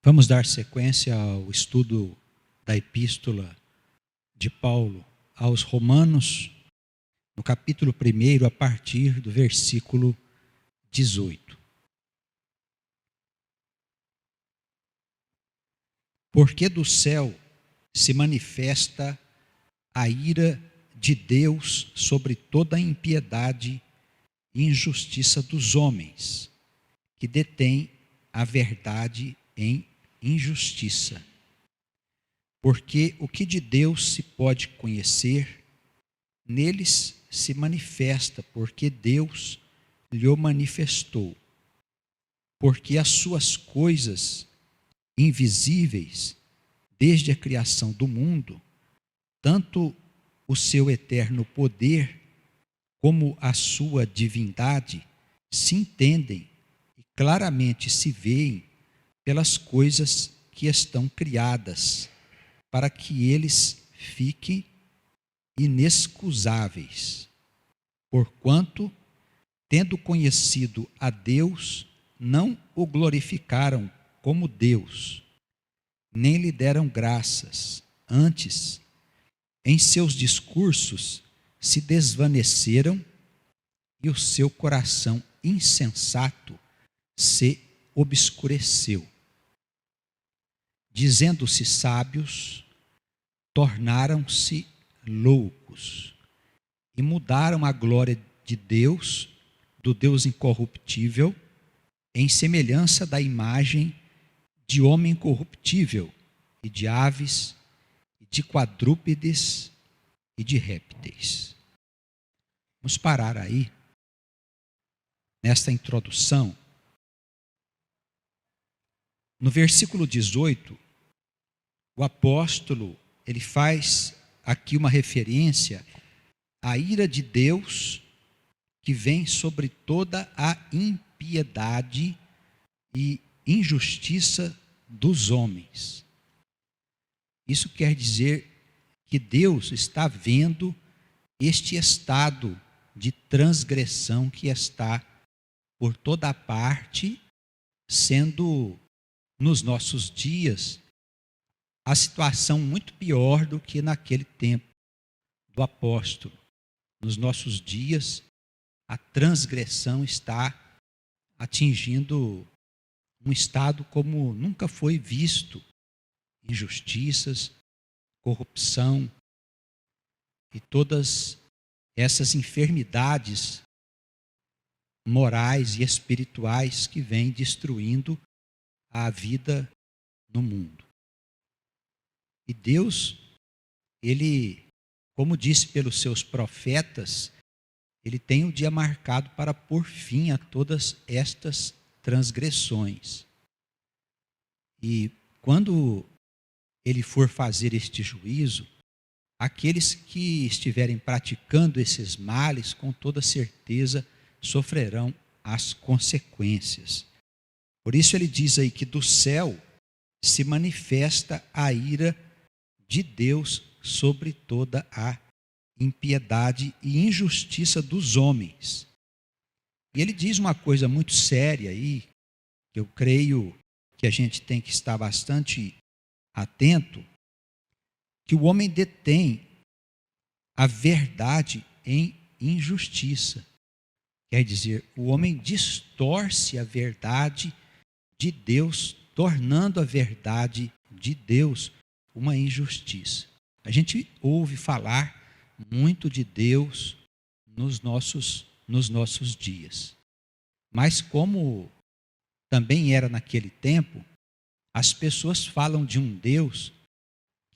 Vamos dar sequência ao estudo da epístola de Paulo aos Romanos, no capítulo 1, a partir do versículo 18. Porque do céu se manifesta a ira de Deus sobre toda a impiedade e injustiça dos homens, que detêm a verdade em injustiça. Porque o que de Deus se pode conhecer, neles se manifesta, porque Deus lhe o manifestou. Porque as suas coisas invisíveis, desde a criação do mundo, tanto o seu eterno poder como a sua divindade se entendem e claramente se veem pelas coisas que estão criadas, para que eles fiquem inexcusáveis. Porquanto, tendo conhecido a Deus, não o glorificaram como Deus, nem lhe deram graças. Antes, em seus discursos, se desvaneceram e o seu coração insensato se obscureceu. Dizendo-se sábios, tornaram-se loucos e mudaram a glória de Deus, do Deus incorruptível, em semelhança da imagem de homem corruptível, e de aves, e de quadrúpedes, e de répteis. Vamos parar aí, nesta introdução. No versículo 18, o apóstolo, ele faz aqui uma referência à ira de Deus que vem sobre toda a impiedade e injustiça dos homens. Isso quer dizer que Deus está vendo este estado de transgressão que está por toda a parte, sendo nos nossos dias a situação muito pior do que naquele tempo do apóstolo. Nos nossos dias, a transgressão está atingindo um estado como nunca foi visto. Injustiças, corrupção e todas essas enfermidades morais e espirituais que vêm destruindo a vida no mundo. E Deus, Ele, como disse pelos seus profetas, Ele tem um dia marcado para pôr fim a todas estas transgressões. E quando Ele for fazer este juízo, aqueles que estiverem praticando esses males, com toda certeza, sofrerão as consequências. Por isso ele diz aí que do céu se manifesta a ira de Deus sobre toda a impiedade e injustiça dos homens. E ele diz uma coisa muito séria aí, que eu creio que a gente tem que estar bastante atento, que o homem detém a verdade em injustiça. Quer dizer, o homem distorce a verdade de Deus, tornando a verdade de Deus uma injustiça. A gente ouve falar muito de Deus nos nossos dias. Mas como também era naquele tempo, as pessoas falam de um Deus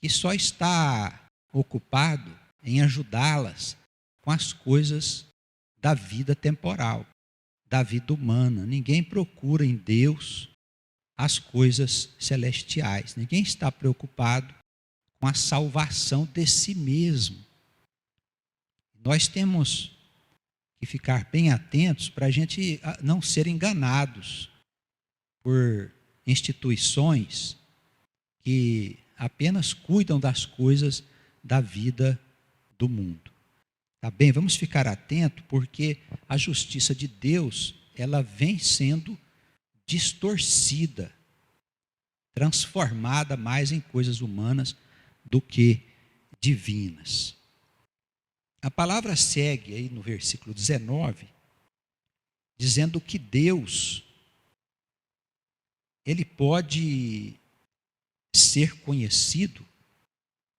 que só está ocupado em ajudá-las com as coisas da vida temporal, da vida humana. Ninguém procura em Deus as coisas celestiais. Ninguém está preocupado com a salvação de si mesmo. Nós temos que ficar bem atentos para a gente não ser enganados por instituições que apenas cuidam das coisas da vida do mundo. Tá bem? Vamos ficar atentos, porque a justiça de Deus, ela vem sendo distorcida. transformada mais em coisas humanas do que divinas. A palavra segue aí no versículo 19, dizendo que Deus, ele pode ser conhecido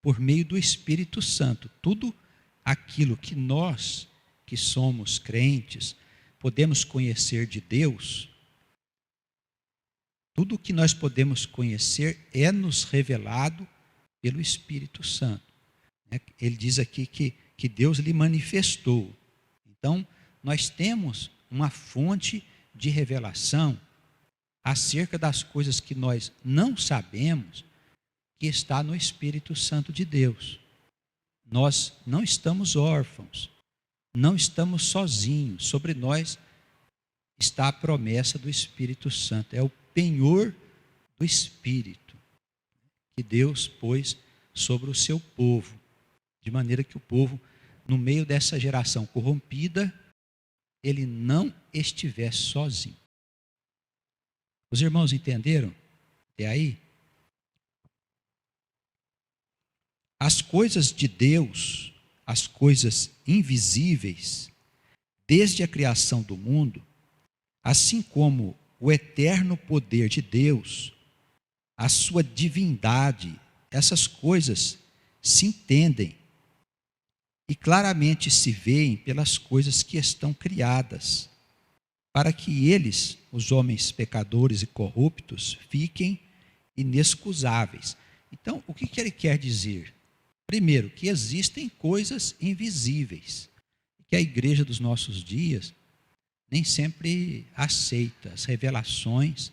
por meio do Espírito Santo. Tudo aquilo que nós, que somos crentes, podemos conhecer de Deus, tudo o que nós podemos conhecer é nos revelado pelo Espírito Santo. Ele diz aqui que Deus lhe manifestou. Então, nós temos uma fonte de revelação acerca das coisas que nós não sabemos, que está no Espírito Santo de Deus. Nós não estamos órfãos, não estamos sozinhos. Sobre nós está a promessa do Espírito Santo. É o penhor do Espírito que Deus pôs sobre o seu povo, de maneira que o povo, no meio dessa geração corrompida, ele não estivesse sozinho. Os irmãos entenderam? Até aí? As coisas de Deus, as coisas invisíveis, desde a criação do mundo, assim como o eterno poder de Deus, a sua divindade, essas coisas se entendem e claramente se veem pelas coisas que estão criadas, para que eles, os homens pecadores e corruptos, fiquem inexcusáveis. Então, o que ele quer dizer? Primeiro, que existem coisas invisíveis, que a igreja dos nossos dias nem sempre aceita as revelações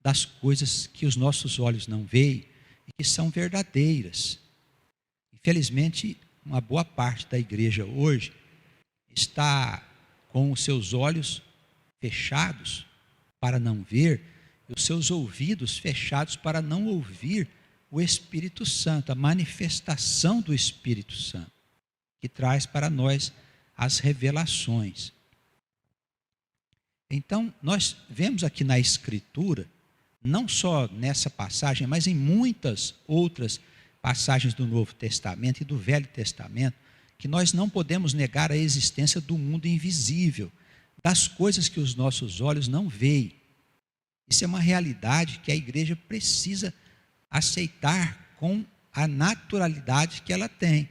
das coisas que os nossos olhos não veem e que são verdadeiras. Infelizmente, uma boa parte da igreja hoje está com os seus olhos fechados para não ver e os seus ouvidos fechados para não ouvir o Espírito Santo, a manifestação do Espírito Santo, que traz para nós as revelações. Então, nós vemos aqui na Escritura, não só nessa passagem, mas em muitas outras passagens do Novo Testamento e do Velho Testamento, que nós não podemos negar a existência do mundo invisível, das coisas que os nossos olhos não veem. Isso é uma realidade que a igreja precisa aceitar com a naturalidade que ela tem.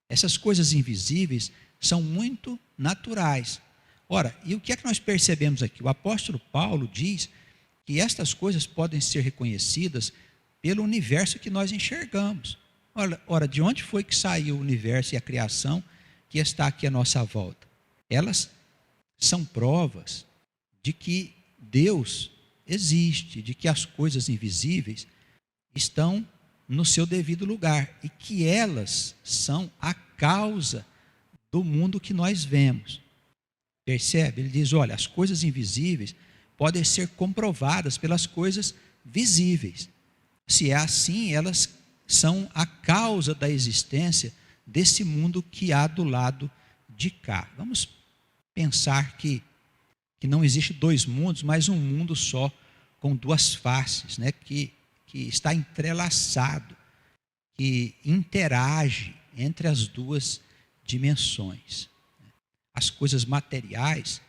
Essas coisas invisíveis são muito naturais. Ora, e o que é que nós percebemos aqui? O apóstolo Paulo diz que estas coisas podem ser reconhecidas pelo universo que nós enxergamos. Ora, de onde foi que saiu o universo e a criação que está aqui à nossa volta? Elas são provas de que Deus existe, de que as coisas invisíveis estão no seu devido lugar e que elas são a causa do mundo que nós vemos. Percebe? Ele diz, olha, as coisas invisíveis podem ser comprovadas pelas coisas visíveis. Se é assim, elas são a causa da existência desse mundo que há do lado de cá. Vamos pensar que não existe dois mundos, mas um mundo só, com duas faces, né? que está entrelaçado, que interage entre as duas dimensões. As coisas materiais,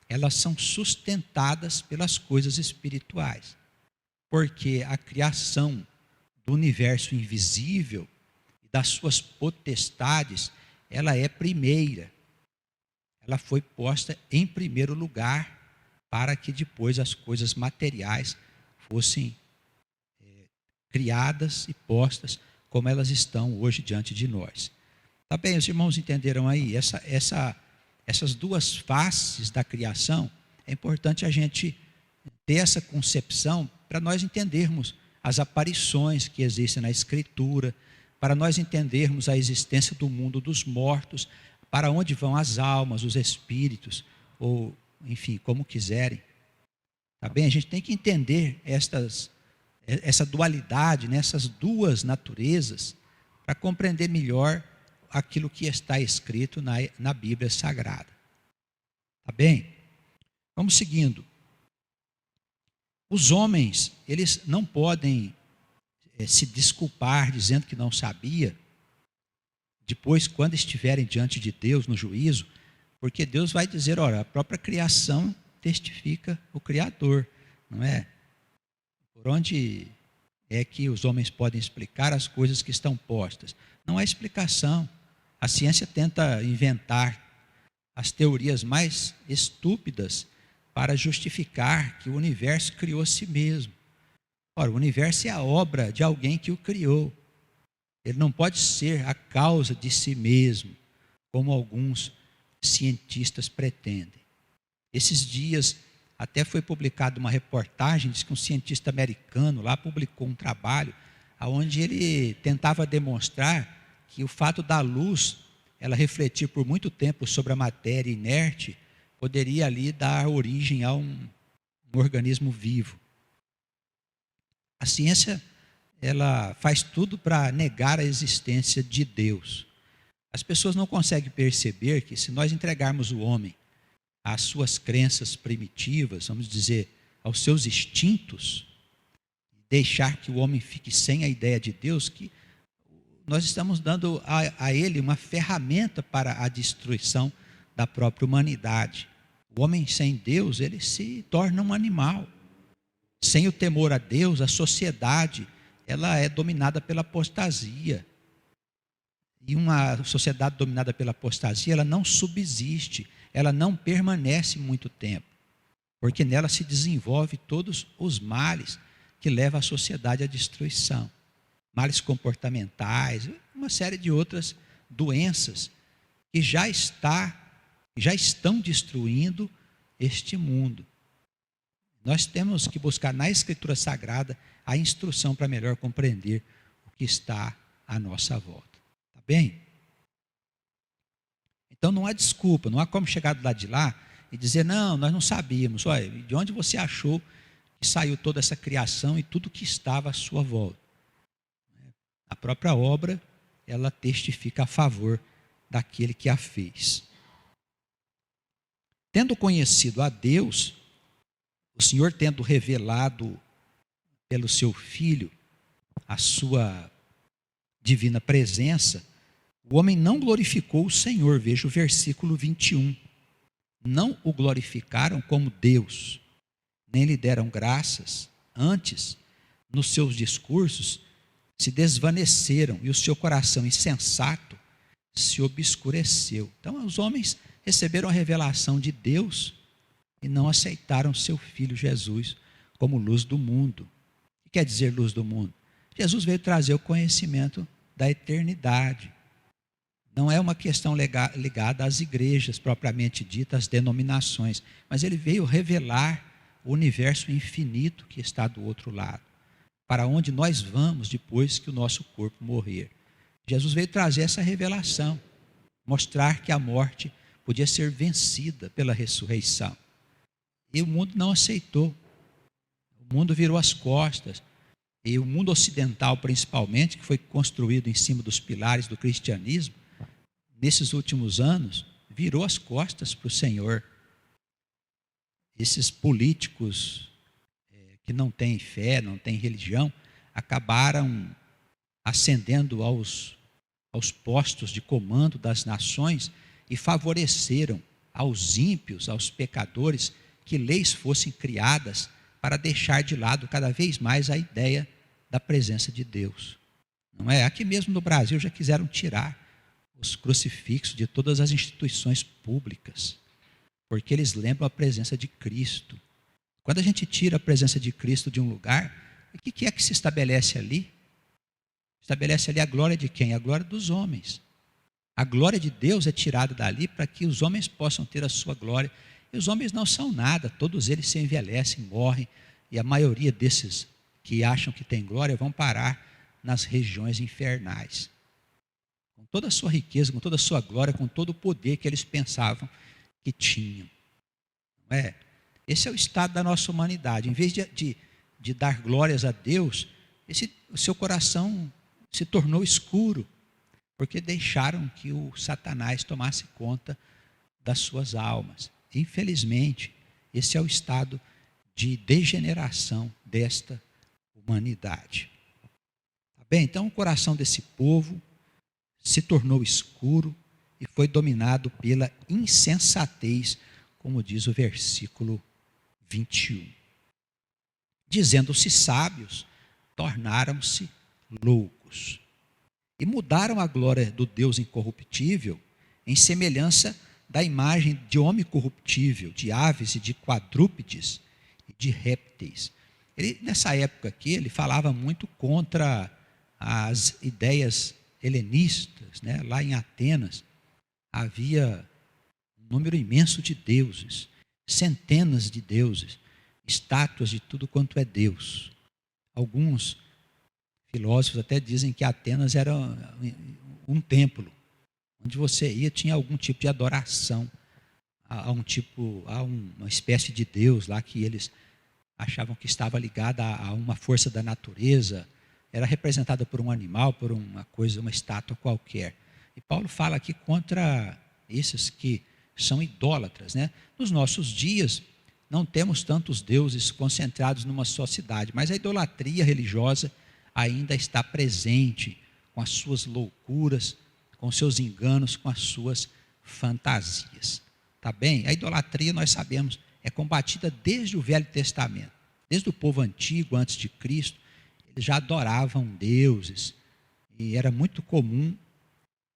elas são sustentadas pelas coisas espirituais, porque a criação do universo invisível e das suas potestades, ela é primeira. Ela foi posta em primeiro lugar para que depois as coisas materiais fossem criadas e postas como elas estão hoje diante de nós. Tá bem, os irmãos entenderam aí? Essas duas faces da criação, é importante a gente ter essa concepção para nós entendermos as aparições que existem na Escritura, para nós entendermos a existência do mundo dos mortos, para onde vão as almas, os espíritos, ou enfim, como quiserem. Tá bem? A gente tem que entender essa dualidade, né, essas duas naturezas, para compreender melhor aquilo que está escrito na Bíblia Sagrada. Tá bem? Vamos seguindo. Os homens, eles não podem se desculpar dizendo que não sabia, depois, quando estiverem diante de Deus no juízo, porque Deus vai dizer, ora, a própria criação testifica o Criador, não é? Por onde é que os homens podem explicar as coisas que estão postas? Não há explicação. A ciência tenta inventar as teorias mais estúpidas para justificar que o universo criou a si mesmo. Ora, o universo é a obra de alguém que o criou. Ele não pode ser a causa de si mesmo, como alguns cientistas pretendem. Esses dias até foi publicada uma reportagem, diz que um cientista americano lá publicou um trabalho onde ele tentava demonstrar que o fato da luz, ela refletir por muito tempo sobre a matéria inerte, poderia ali dar origem a um organismo vivo. A ciência, ela faz tudo para negar a existência de Deus. As pessoas não conseguem perceber que se nós entregarmos o homem às suas crenças primitivas, vamos dizer, aos seus instintos, deixar que o homem fique sem a ideia de Deus, que nós estamos dando a ele uma ferramenta para a destruição da própria humanidade. O homem sem Deus, ele se torna um animal. Sem o temor a Deus, a sociedade, ela é dominada pela apostasia. E uma sociedade dominada pela apostasia, ela não subsiste, ela não permanece muito tempo, porque nela se desenvolve todos os males que levam a sociedade à destruição. Males comportamentais, uma série de outras doenças que já estão destruindo este mundo. Nós temos que buscar na Escritura Sagrada a instrução para melhor compreender o que está à nossa volta. Tá bem? Então não há desculpa, não há como chegar do lado de lá e dizer, não, nós não sabíamos. Olha, de onde você achou que saiu toda essa criação e tudo que estava à sua volta? A própria obra, ela testifica a favor daquele que a fez. Tendo conhecido a Deus, o Senhor tendo revelado pelo seu Filho a sua divina presença, o homem não glorificou o Senhor, veja o versículo 21. Não o glorificaram como Deus, nem lhe deram graças. Antes, nos seus discursos, se desvaneceram e o seu coração insensato se obscureceu. Então, os homens receberam a revelação de Deus e não aceitaram seu Filho Jesus como luz do mundo. O que quer dizer luz do mundo? Jesus veio trazer o conhecimento da eternidade. Não é uma questão ligada às igrejas propriamente ditas, às denominações, mas ele veio revelar o universo infinito que está do outro lado, para onde nós vamos depois que o nosso corpo morrer. Jesus veio trazer essa revelação, mostrar que a morte podia ser vencida pela ressurreição. E o mundo não aceitou. O mundo virou as costas. E o mundo ocidental, principalmente, que foi construído em cima dos pilares do cristianismo, nesses últimos anos, virou as costas para o Senhor. Esses políticos que não têm fé, não têm religião, acabaram ascendendo aos postos de comando das nações e favoreceram aos ímpios, aos pecadores, que leis fossem criadas para deixar de lado cada vez mais a ideia da presença de Deus. Não é? Aqui mesmo no Brasil já quiseram tirar os crucifixos de todas as instituições públicas, porque eles lembram a presença de Cristo. Quando a gente tira a presença de Cristo de um lugar, o que é que se estabelece ali? Estabelece ali a glória de quem? A glória dos homens. A glória de Deus é tirada dali para que os homens possam ter a sua glória. E os homens não são nada, todos eles se envelhecem, morrem, e a maioria desses que acham que tem glória vão parar nas regiões infernais. Com toda a sua riqueza, com toda a sua glória, com todo o poder que eles pensavam que tinham. Não é? Esse é o estado da nossa humanidade. Em vez de dar glórias a Deus, o seu coração se tornou escuro, porque deixaram que o Satanás tomasse conta das suas almas. Infelizmente, esse é o estado de degeneração desta humanidade. Tá bem? Então o coração desse povo se tornou escuro e foi dominado pela insensatez, como diz o versículo 21. Dizendo-se sábios, tornaram-se loucos. E mudaram a glória do Deus incorruptível em semelhança da imagem de homem corruptível, de aves e de quadrúpedes e de répteis. Nessa época aqui, ele falava muito contra as ideias helenistas, né? Lá em Atenas havia um número imenso de deuses, centenas de deuses, estátuas de tudo quanto é Deus. Alguns filósofos até dizem que Atenas era um templo, onde você ia, tinha algum tipo de adoração a uma espécie de Deus lá que eles achavam que estava ligada a uma força da natureza, era representada por um animal, por uma coisa, uma estátua qualquer. E Paulo fala aqui contra esses que são idólatras, né? Nos nossos dias, não temos tantos deuses concentrados numa só cidade, mas a idolatria religiosa ainda está presente, com as suas loucuras, com seus enganos, com as suas fantasias. Tá bem? A idolatria, nós sabemos, é combatida desde o Velho Testamento. Desde o povo antigo, antes de Cristo, eles já adoravam deuses. E era muito comum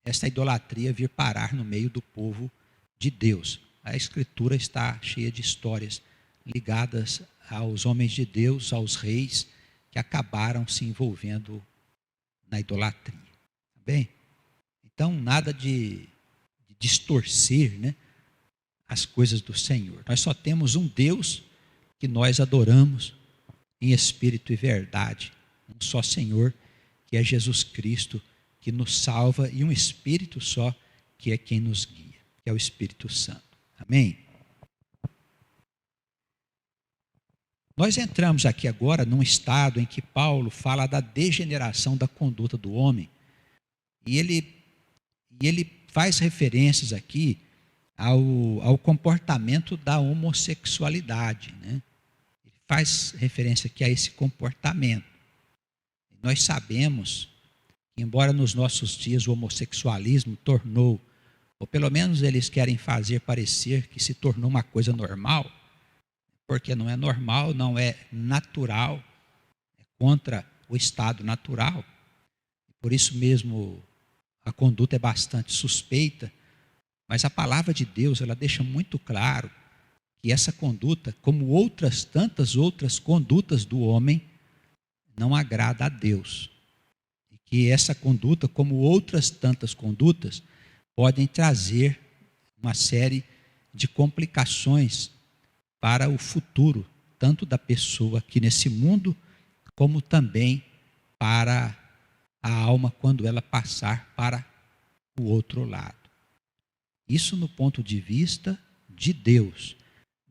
essa idolatria vir parar no meio do povo de Deus. A Escritura está cheia de histórias ligadas aos homens de Deus, aos reis, que acabaram se envolvendo na idolatria. Tá bem? Então, nada de distorcer, né, as coisas do Senhor. Nós só temos um Deus que nós adoramos em espírito e verdade. Um só Senhor, que é Jesus Cristo, que nos salva, e um Espírito só, que é quem nos guia, que é o Espírito Santo. Amém? Nós entramos aqui agora num estado em que Paulo fala da degeneração da conduta do homem, e ele faz referências aqui ao comportamento da homossexualidade, né? Ele faz referência aqui a esse comportamento. Nós sabemos que, embora nos nossos dias o homossexualismo tornou, ou pelo menos eles querem fazer parecer que se tornou uma coisa normal, porque não é normal, não é natural, é contra o estado natural. Por isso mesmo a conduta é bastante suspeita, mas a palavra de Deus, ela deixa muito claro que essa conduta, como outras tantas outras condutas do homem, não agrada a Deus. E que essa conduta, como outras tantas condutas, podem trazer uma série de complicações para o futuro, tanto da pessoa aqui nesse mundo, como também para a alma quando ela passar para o outro lado. Isso no ponto de vista de Deus,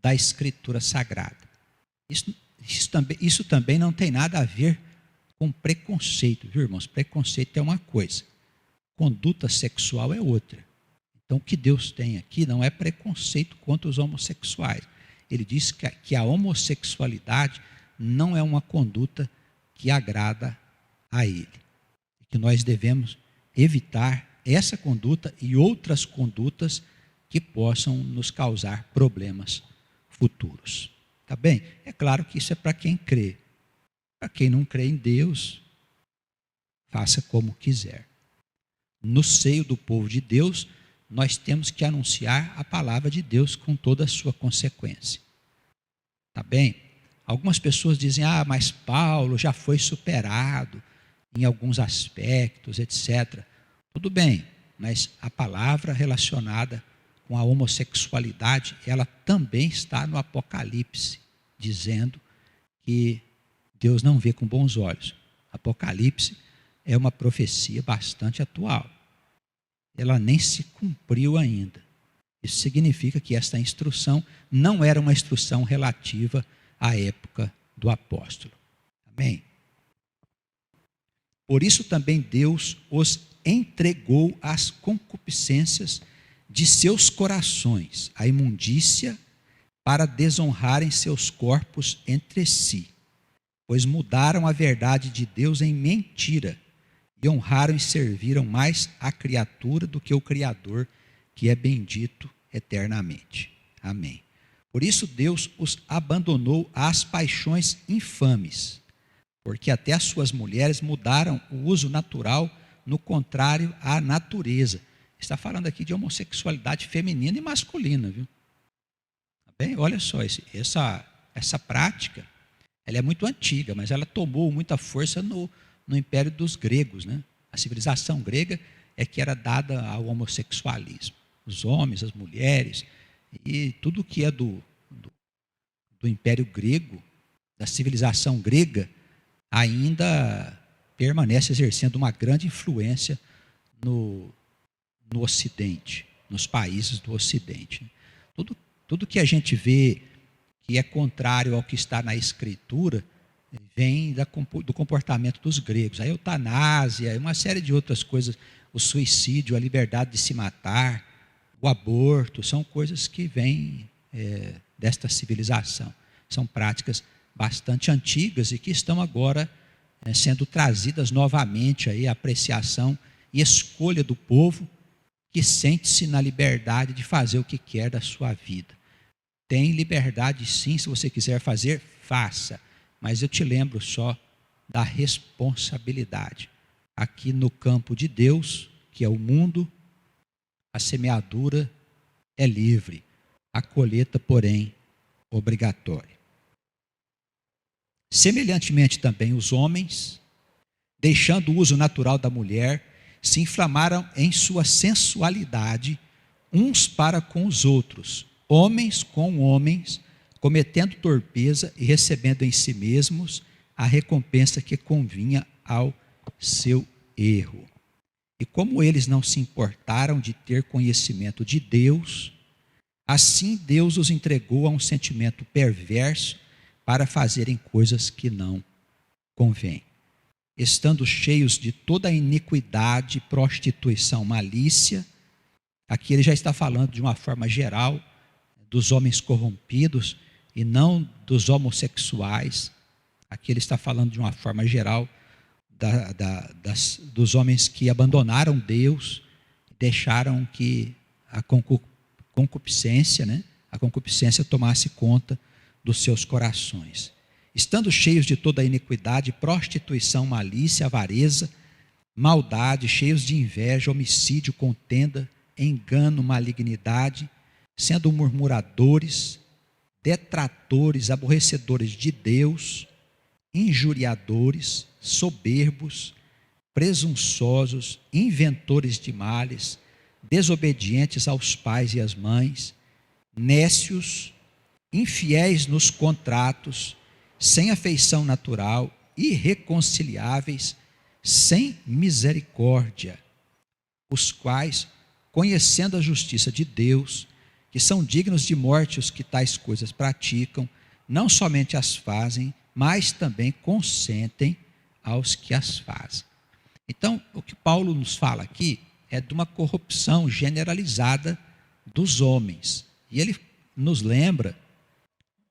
da Escritura Sagrada. Isso também não tem nada a ver com preconceito, viu, irmãos? Preconceito é uma coisa, conduta sexual é outra. Então, o que Deus tem aqui não é preconceito contra os homossexuais. Ele diz que a homossexualidade não é uma conduta que agrada a Ele. Que nós devemos evitar essa conduta e outras condutas que possam nos causar problemas futuros. Tá bem? É claro que isso é para quem crê. Para quem não crê em Deus, faça como quiser. No seio do povo de Deus, nós temos que anunciar a palavra de Deus com toda a sua consequência. Tá bem? Algumas pessoas dizem, mas Paulo já foi superado em alguns aspectos, etc. Tudo bem, mas a palavra relacionada com a homossexualidade, ela também está no Apocalipse, dizendo que Deus não vê com bons olhos. Apocalipse é uma profecia bastante atual. Ela nem se cumpriu ainda. Isso significa que esta instrução não era uma instrução relativa à época do apóstolo. Amém? Por isso também Deus os entregou às concupiscências de seus corações, à imundícia, para desonrarem seus corpos entre si, pois mudaram a verdade de Deus em mentira, e honraram e serviram mais a criatura do que o Criador, que é bendito eternamente. Amém. Por isso Deus os abandonou às paixões infames, porque até as suas mulheres mudaram o uso natural, no contrário à natureza. Está falando aqui de homossexualidade feminina e masculina, viu? Tá bem? Olha só, essa prática, ela é muito antiga, mas ela tomou muita força no Império dos gregos, né? A civilização grega é que era dada ao homossexualismo. Os homens, as mulheres, e tudo que é do Império grego, da civilização grega, ainda permanece exercendo uma grande influência no Ocidente, nos países do Ocidente. Tudo que a gente vê que é contrário ao que está na Escritura, vem do comportamento dos gregos. A eutanásia, uma série de outras coisas, o suicídio, a liberdade de se matar, o aborto, são coisas que vêm desta civilização. São práticas bastante antigas e que estão agora sendo trazidas novamente aí à apreciação e escolha do povo, que sente-se na liberdade de fazer o que quer da sua vida. Tem liberdade sim, se você quiser fazer, faça. Mas eu te lembro só da responsabilidade. Aqui no campo de Deus, que é o mundo, a semeadura é livre, a colheita, porém, obrigatória. Semelhantemente também os homens, deixando o uso natural da mulher, se inflamaram em sua sensualidade, uns para com os outros, homens com homens, cometendo torpeza e recebendo em si mesmos a recompensa que convinha ao seu erro. E como eles não se importaram de ter conhecimento de Deus, assim Deus os entregou a um sentimento perverso para fazerem coisas que não convêm. Estando cheios de toda a iniquidade, prostituição, malícia, aqui ele já está falando de uma forma geral dos homens corrompidos e não dos homossexuais. Aqui ele está falando de uma forma geral dos homens que abandonaram Deus, deixaram que a concupiscência, né? A concupiscência tomasse conta dos seus corações. Estando cheios de toda a iniquidade, prostituição, malícia, avareza, maldade, cheios de inveja, homicídio, contenda, engano, malignidade, sendo murmuradores, detratores, aborrecedores de Deus, injuriadores, soberbos, presunçosos, inventores de males, desobedientes aos pais e às mães, nécios, infiéis nos contratos, sem afeição natural, irreconciliáveis, sem misericórdia, os quais, conhecendo a justiça de Deus, que são dignos de morte os que tais coisas praticam, não somente as fazem, mas também consentem aos que as fazem. Então, o que Paulo nos fala aqui é de uma corrupção generalizada dos homens. E ele nos lembra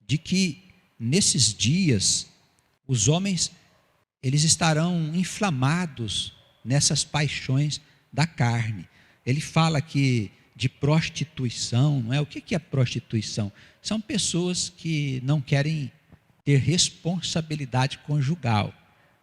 de que nesses dias os homens eles estarão inflamados nessas paixões da carne. Ele fala aqui de prostituição, não é? O que é prostituição? São pessoas que não querem ter responsabilidade conjugal.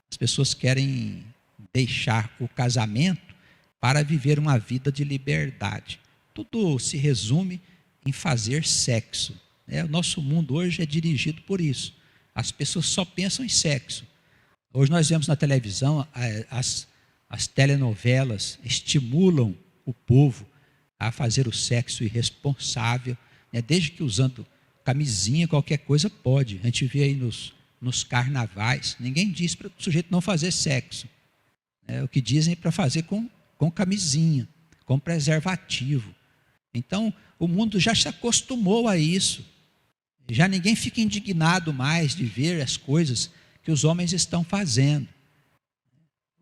As pessoas querem deixar o casamento para viver uma vida de liberdade. Tudo se resume em fazer sexo. O nosso mundo hoje é dirigido por isso. As pessoas só pensam em sexo. Hoje nós vemos na televisão, as telenovelas estimulam o povo a fazer o sexo irresponsável, desde que usando camisinha, qualquer coisa pode. A gente vê aí nos carnavais, ninguém diz para o sujeito não fazer sexo. O que dizem é para fazer com camisinha, com preservativo. Então, o mundo já se acostumou a isso. Já ninguém fica indignado mais de ver as coisas que os homens estão fazendo.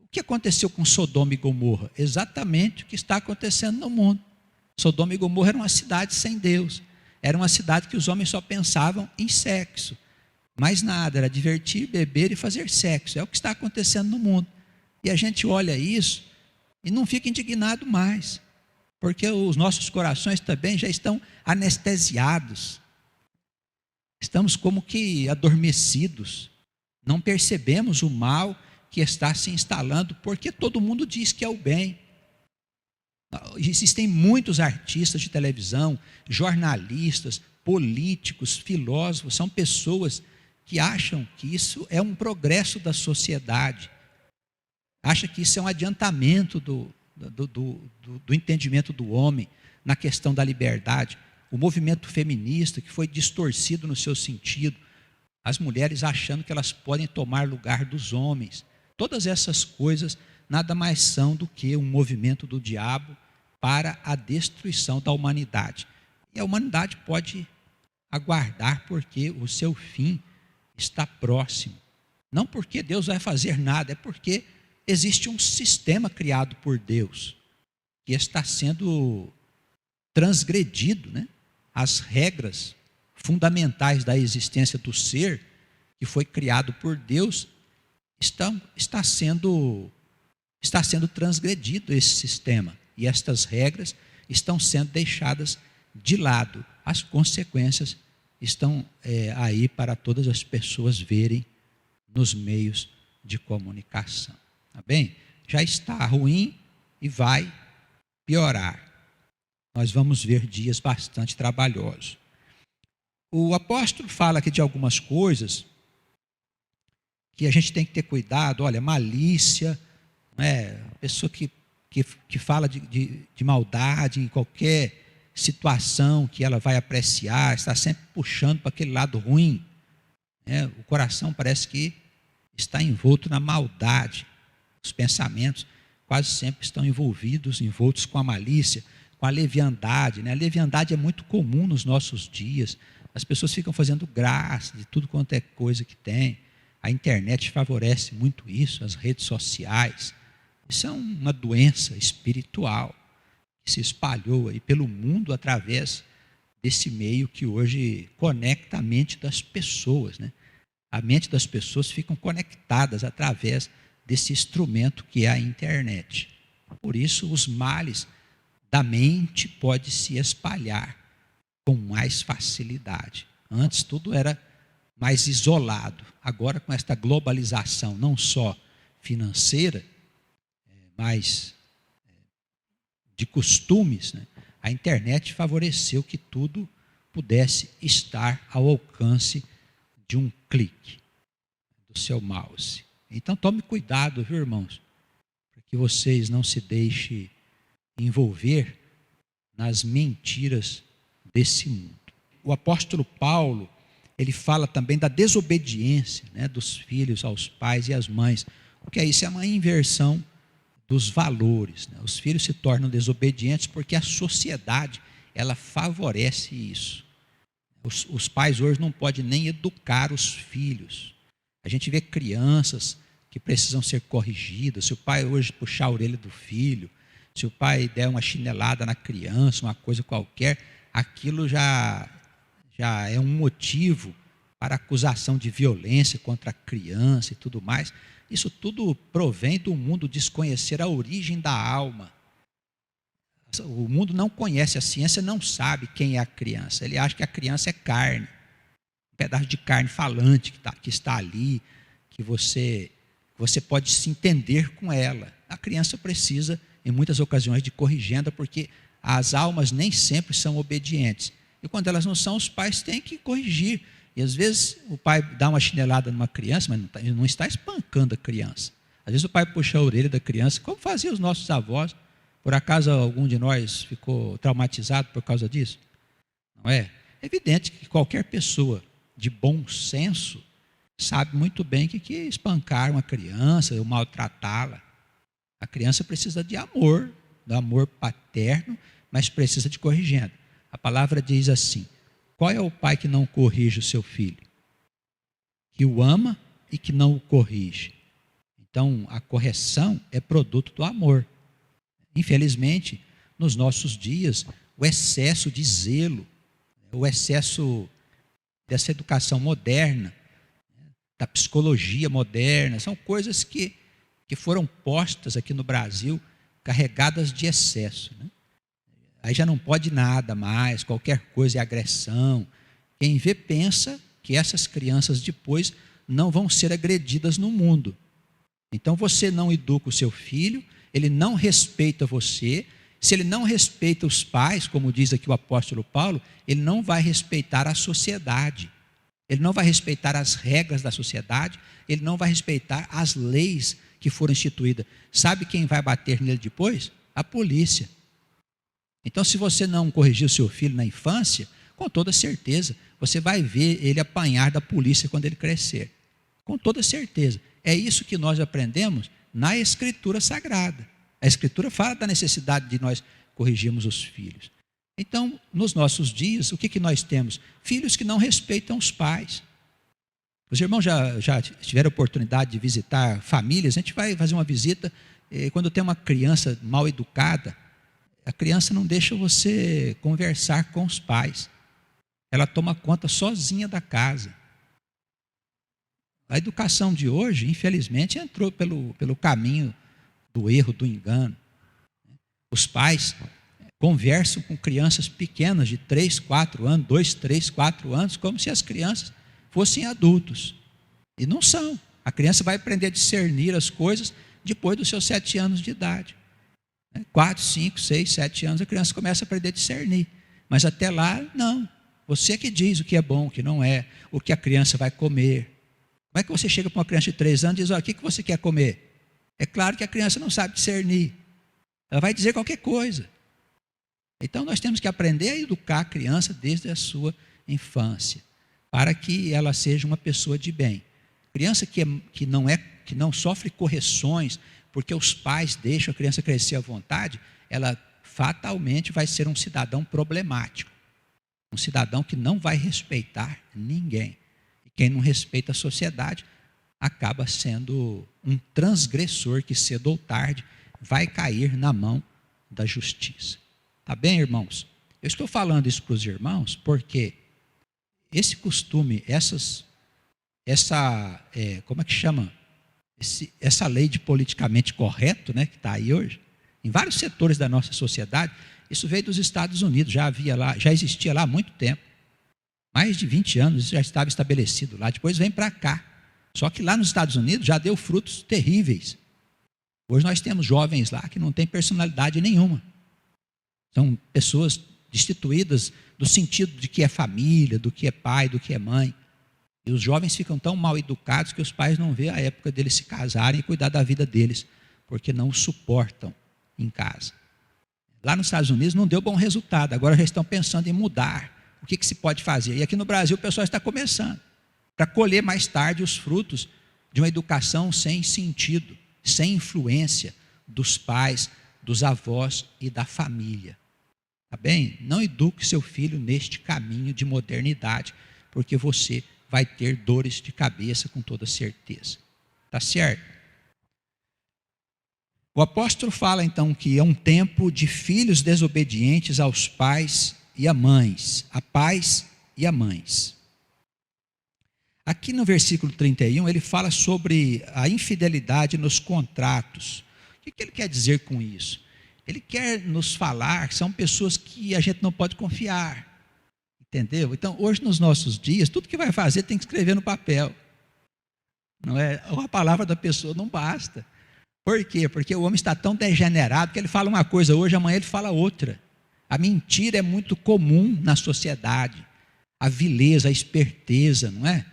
O que aconteceu com Sodoma e Gomorra? Exatamente o que está acontecendo no mundo. Sodoma e Gomorra era uma cidade sem Deus. era uma cidade que os homens só pensavam em sexo. Mais nada, era divertir, beber e fazer sexo. É o que está acontecendo no mundo. E a gente olha isso e não fica indignado mais, porque os nossos corações também já estão anestesiados. Estamos como que adormecidos. Não percebemos o mal que está se instalando, porque todo mundo diz que é o bem. Existem muitos artistas de televisão, jornalistas, políticos, filósofos, são pessoas que acham que isso é um progresso da sociedade, acham que isso é um adiantamento do entendimento do homem na questão da liberdade. O movimento feminista que foi distorcido no seu sentido, as mulheres achando que elas podem tomar lugar dos homens. Todas essas coisas nada mais são do que um movimento do diabo para a destruição da humanidade. E a humanidade pode aguardar, porque o seu fim está próximo. Não porque Deus vai fazer nada, é porque existe um sistema criado por Deus que está sendo transgredido, né? As regras fundamentais da existência do ser, que foi criado por Deus, está sendo transgredido esse sistema. E estas regras estão sendo deixadas de lado. As consequências estão aí para todas as pessoas verem nos meios de comunicação. Tá bem? Já está ruim e vai piorar. Nós vamos ver dias bastante trabalhosos. O apóstolo fala aqui de algumas coisas que a gente tem que ter cuidado. Olha, malícia, pessoa que fala de maldade em qualquer situação que ela vai apreciar, está sempre puxando para aquele lado ruim. O coração parece que está envolto na maldade. Os pensamentos quase sempre estão envoltos com a malícia, com a leviandade. A leviandade é muito comum nos nossos dias. As pessoas ficam fazendo graça de tudo quanto é coisa que tem. A internet favorece muito isso, as redes sociais. Isso é uma doença espiritual que se espalhou aí pelo mundo através desse meio que hoje conecta a mente das pessoas, né? A mente das pessoas ficam conectadas através desse instrumento que é a internet. Por isso, os males da mente podem se espalhar com mais facilidade. Antes tudo era mais isolado. Agora, com esta globalização, não só financeira, mas de costumes, né? A internet favoreceu que tudo pudesse estar ao alcance de um clique do seu mouse. Então tome cuidado, viu, irmãos, para que vocês não se deixem envolver nas mentiras desse mundo. O apóstolo Paulo, ele fala também da desobediência, né, dos filhos aos pais e às mães. O que é isso? É uma inversão dos valores, né? Os filhos se tornam desobedientes porque a sociedade, ela favorece isso. Os pais hoje não podem nem educar os filhos. A gente vê crianças que precisam ser corrigidas. Se o pai hoje puxar a orelha do filho, se o pai der uma chinelada na criança, uma coisa qualquer, aquilo já é um motivo para acusação de violência contra a criança e tudo mais. Isso tudo provém do mundo desconhecer a origem da alma. O mundo não conhece, a ciência não sabe quem é a criança. Ele acha que a criança é carne, um pedaço de carne falante que está ali, que você pode se entender com ela. A criança precisa, em muitas ocasiões, de corrigenda, porque as almas nem sempre são obedientes. E quando elas não são, os pais têm que corrigir. E às vezes o pai dá uma chinelada numa criança, mas ele não está espancando a criança. Às vezes o pai puxa a orelha da criança, como faziam os nossos avós. Por acaso algum de nós ficou traumatizado por causa disso? Não é? É evidente que qualquer pessoa de bom senso sabe muito bem que espancar uma criança ou maltratá-la. A criança precisa de amor, do amor paterno, mas precisa de corrigenda. A palavra diz assim: qual é o pai que não corrige o seu filho? Que o ama e que não o corrige. Então, a correção é produto do amor. Infelizmente, nos nossos dias, o excesso de zelo, o excesso dessa educação moderna, da psicologia moderna, são coisas que foram postas aqui no Brasil, carregadas de excesso, né? Aí já não pode nada mais, qualquer coisa é agressão. Quem vê pensa que essas crianças depois não vão ser agredidas no mundo. Então você não educa o seu filho, ele não respeita você. Se ele não respeita os pais, como diz aqui o apóstolo Paulo, ele não vai respeitar a sociedade. Ele não vai respeitar as regras da sociedade, ele não vai respeitar as leis que foram instituídas. Sabe quem vai bater nele depois? A polícia. Então, se você não corrigir o seu filho na infância, com toda certeza, você vai ver ele apanhar da polícia quando ele crescer. Com toda certeza. É isso que nós aprendemos na Escritura Sagrada. A Escritura fala da necessidade de nós corrigirmos os filhos. Então, nos nossos dias, o que nós temos? Filhos que não respeitam os pais. Os irmãos já tiveram oportunidade de visitar famílias. A gente vai fazer uma visita, quando tem uma criança mal educada, a criança não deixa você conversar com os pais. Ela toma conta sozinha da casa. A educação de hoje, infelizmente, entrou pelo caminho do erro, do engano. Os pais conversam com crianças pequenas de 3, 4 anos, 2, 3, 4 anos, como se as crianças fossem adultos. E não são. A criança vai aprender a discernir as coisas depois dos seus 7 anos de idade. 4, 5, 6, 7 anos, a criança começa a aprender a discernir. Mas até lá, não. Você que diz o que é bom, o que não é, o que a criança vai comer. Como é que você chega para uma criança de 3 anos e diz, o que você quer comer? É claro que a criança não sabe discernir. Ela vai dizer qualquer coisa. Então nós temos que aprender a educar a criança desde a sua infância, para que ela seja uma pessoa de bem. Criança que não sofre correções, porque os pais deixam a criança crescer à vontade, ela fatalmente vai ser um cidadão problemático. Um cidadão que não vai respeitar ninguém. E quem não respeita a sociedade acaba sendo um transgressor que cedo ou tarde vai cair na mão da justiça. Tá bem, irmãos? Eu estou falando isso para os irmãos porque esse costume, como é que chama? Essa lei de politicamente correto, né, que está aí hoje, em vários setores da nossa sociedade, isso veio dos Estados Unidos, já existia lá há muito tempo. Mais de 20 anos isso já estava estabelecido lá, depois vem para cá. Só que lá nos Estados Unidos já deu frutos terríveis. Hoje nós temos jovens lá que não têm personalidade nenhuma. São pessoas destituídas do sentido de que é família, do que é pai, do que é mãe. E os jovens ficam tão mal educados que os pais não vêem a época deles se casarem e cuidar da vida deles, porque não o suportam em casa. Lá nos Estados Unidos não deu bom resultado, agora já estão pensando em mudar. O que se pode fazer? E aqui no Brasil o pessoal está começando, para colher mais tarde os frutos de uma educação sem sentido, sem influência dos pais, dos avós e da família. Tá bem? Não eduque seu filho neste caminho de modernidade, porque você vai ter dores de cabeça com toda certeza. Tá certo? O apóstolo fala então que é um tempo de filhos desobedientes aos pais e a mães, a pais e a mães. Aqui no versículo 31, ele fala sobre a infidelidade nos contratos. O que ele quer dizer com isso? Ele quer nos falar que são pessoas que a gente não pode confiar. Entendeu? Então, hoje nos nossos dias, tudo que vai fazer tem que escrever no papel. Não é? A palavra da pessoa não basta. Por quê? Porque o homem está tão degenerado que ele fala uma coisa hoje, amanhã ele fala outra. A mentira é muito comum na sociedade. A vileza, a esperteza, não é?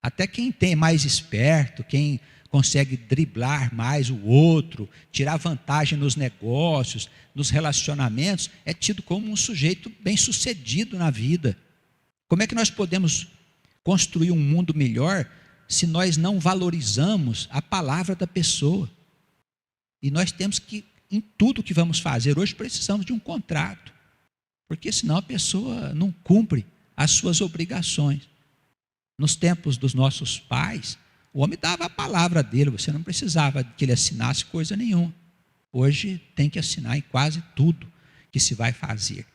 Até quem tem mais esperto, quem consegue driblar mais o outro, tirar vantagem nos negócios, nos relacionamentos, é tido como um sujeito bem-sucedido na vida. Como é que nós podemos construir um mundo melhor se nós não valorizamos a palavra da pessoa? E nós temos que, em tudo que vamos fazer hoje, precisamos de um contrato, porque senão a pessoa não cumpre as suas obrigações. Nos tempos dos nossos pais, o homem dava a palavra dele, você não precisava que ele assinasse coisa nenhuma. Hoje tem que assinar em quase tudo que se vai fazer,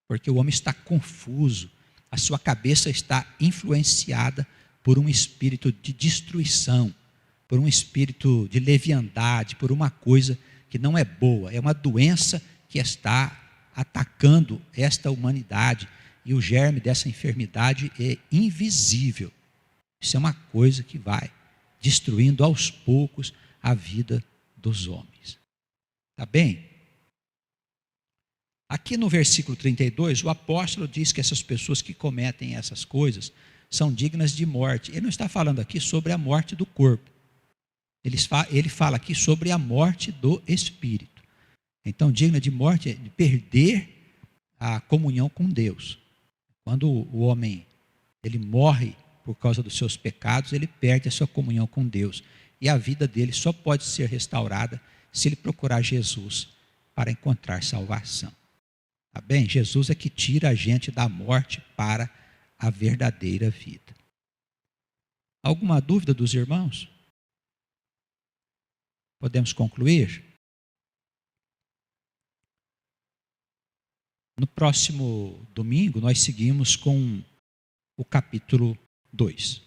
porque o homem está confuso, a sua cabeça está influenciada por um espírito de destruição, por um espírito de leviandade, por uma coisa que não é boa, é uma doença que está atacando esta humanidade, e o germe dessa enfermidade é invisível. Isso é uma coisa que vai destruindo aos poucos a vida dos homens. Tá bem? Aqui no versículo 32, o apóstolo diz que essas pessoas que cometem essas coisas são dignas de morte. Ele não está falando aqui sobre a morte do corpo. Ele fala aqui sobre a morte do espírito. Então, digna de morte é de perder a comunhão com Deus. Quando o homem ele morre por causa dos seus pecados, ele perde a sua comunhão com Deus. E a vida dele só pode ser restaurada se ele procurar Jesus para encontrar salvação. Tá bem? Jesus é que tira a gente da morte para a verdadeira vida. Alguma dúvida dos irmãos? Podemos concluir? No próximo domingo, nós seguimos com o capítulo 2.